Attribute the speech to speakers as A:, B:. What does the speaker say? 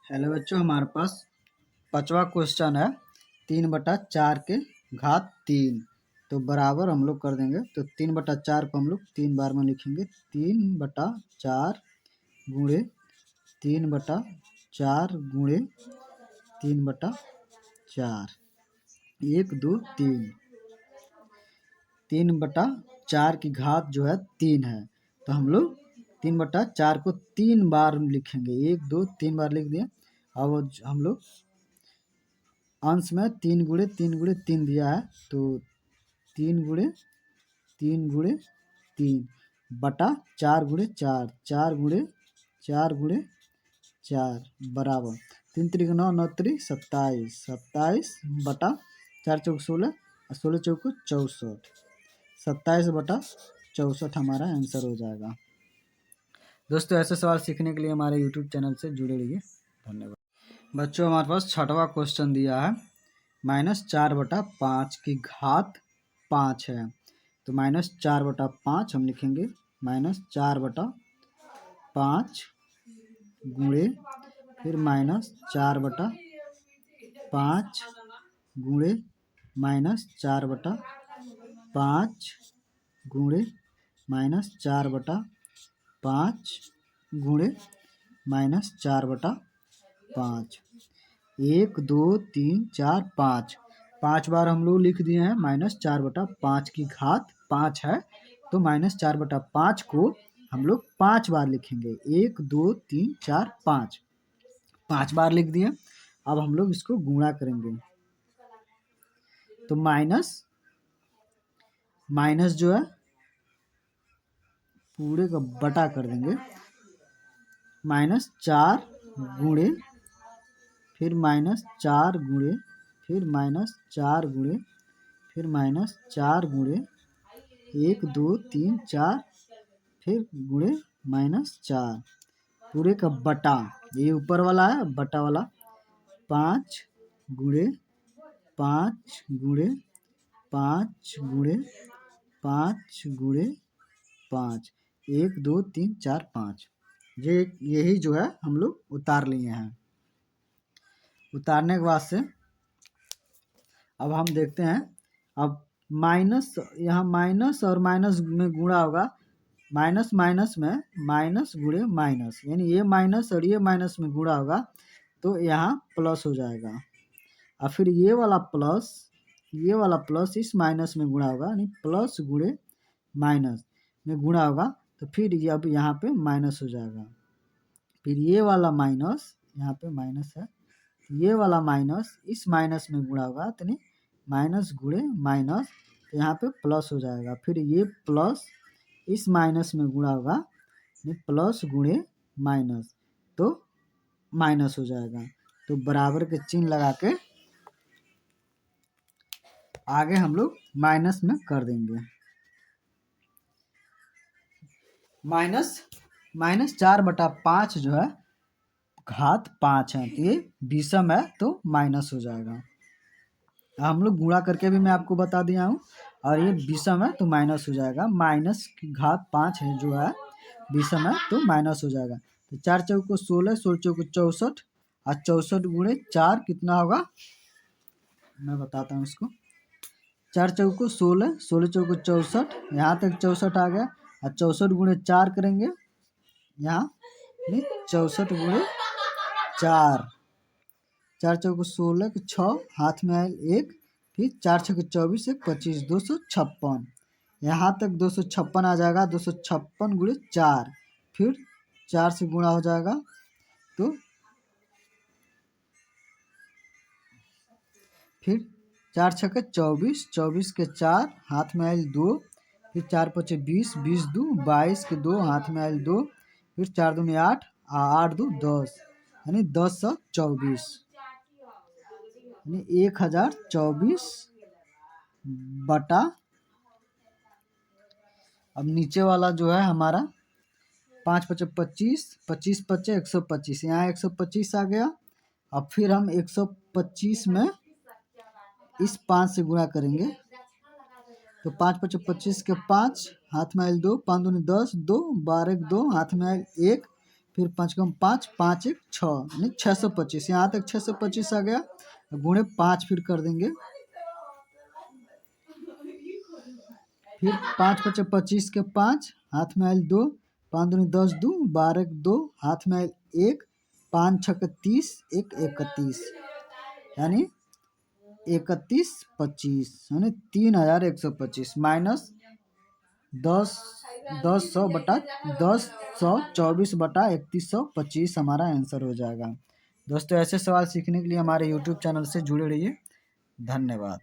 A: Hello बच्चों, हमारे पास पांचवा क्वेश्चन है 3/4 के घात 3। तो बराबर हम लोग कर देंगे। तो 3/4 को हम लोग 3 बार में लिखेंगे। 3/4 गुणे 3/4 गुणे 3/4 1 2 3। 3/4 की घात जो है 3 है, तो हम लोग 3/4 को 3 बार लिखेंगे। 1 2 3 बार लिख दिए। अब हम लोग अंश में 3 दिया है, तो 3 बटा 4 बराबर 3 3 9 9 3 27 27 बटा 4 चौक 16 और 16 चौक 64 27 बटा 64 हमारा आंसर हो जाएगा। दोस्तों, ऐसे सवाल सीखने के लिए हमारे YouTube चैनल से जुड़े रहिए। धन्यवाद। बच्चों, हमारे पास छठवां क्वेश्चन दिया है -4/5 की घात 5 है। तो -4/5 हम लिखेंगे। -4/5 गुणे फिर -4/5 गुणे -4/5 गुणे -4/5 गुणे -4/5 1 2 3 4 5 5 बार हम लोग लिख दिए हैं। -4/5 की घात 5 है, तो -4/5 को हम लोग 5 बार लिखेंगे। 1 2 3 4 5 5 बार लिख दिए। अब हम लोग इसको गुणा करेंगे। तो माइनस जो है पूरे का बटा कर देंगे। -4 गुणे फिर -4 गुणे फिर -4 गुणे फिर -4 गुणे 1 2 3 4 फिर गुणे -4 पूरे का बटा, ये ऊपर वाला है बटा वाला। 5 गुणे 5 गुणे 5 गुणे 5 गुणे 5 1 2 3 4 5 यही जो है हम लोग उतार लिए हैं। उतारने के बाद से अब हम देखते हैं। अब माइनस, यहाँ माइनस और माइनस में गुणा होगा। माइनस माइनस में माइनस गुणे माइनस, यानी ये माइनस और ये माइनस में गुणा होगा, तो यहाँ प्लस हो जाएगा। और फिर ये वाला प्लस इस माइनस में गुणा होगा, यानी प्लस गुणे माइनस में गुणा होगा, तो फिर ये अब यहाँ पे माइनस हो जाएगा। फिर ये वाला माइनस, यहाँ पे माइनस है, ये वाला माइनस इस माइनस में गुणा होगा, तो नहीं माइनस गुणे माइनस, तो यहाँ पे प्लस हो जाएगा। फिर ये प्लस इस माइनस में गुणा होगा, प्लस गुणे माइनस, तो माइनस हो जाएगा। तो बराबर के चिन्ह लगा के आगे हम लोग माइनस में कर देंगे। -4/5 जो है घात 5 है, तो ये विषम है, तो माइनस हो जाएगा। हम लोग गुणा करके भी मैं आपको बता दिया हूँ, और ये विषम है तो माइनस हो जाएगा। माइनस की घात 5 है जो है विषम है, तो माइनस हो जाएगा। तो 4 चौक 16 16 चौक 64 और 64 गुणे 4 कितना होगा, मैं बताता हूँ इसको। 4 चौक 16 16 चौक 64, यहाँ तक 64 आ गया। और 64 गुणे 4 करेंगे, यहाँ 64 गुणे 4, 4 चौक 16 के 6 हाथ में आए 1, फिर 4 6 24 1 25 256, यहाँ तक 256 आ जाएगा। 256 गुणे 4, फिर 4 से गुणा हो जाएगा, तो फिर 4 6 24 24 के 4 हाथ में आयल 2, फिर 4 5 20 20 2 22 के 2 हाथ में आयल 2, फिर 4 2 8 8 2 10, यानी 1024, यानी 1024 बटा, अब नीचे वाला जो है हमारा 5 5 25 25 5 125, यहाँ 125 आ गया। अब फिर हम 125 में इस 5 से गुणा करेंगे, तो 5 5 25 के 5 हाथ में आयल 2 5 2 10 2 12 2 हाथ में आयल 1, फिर 5 कम 5, 5 1 6 यानी 625। यहाँ तक 625 आ गया, गुणे 5 फिर कर देंगे। फिर 5 5 25 के 5, हाथ में आयल 2, 5 दूनी 10, 2 12 2, हाथ में आयल 1, 5 6 30, 1 31, यानी 31 25 यानी 3125 माइनस 10/24 हमारा आंसर हो जाएगा। दोस्तों ऐसे सवाल सीखने के लिए हमारे YouTube चैनल से जुड़े रहिए। धन्यवाद।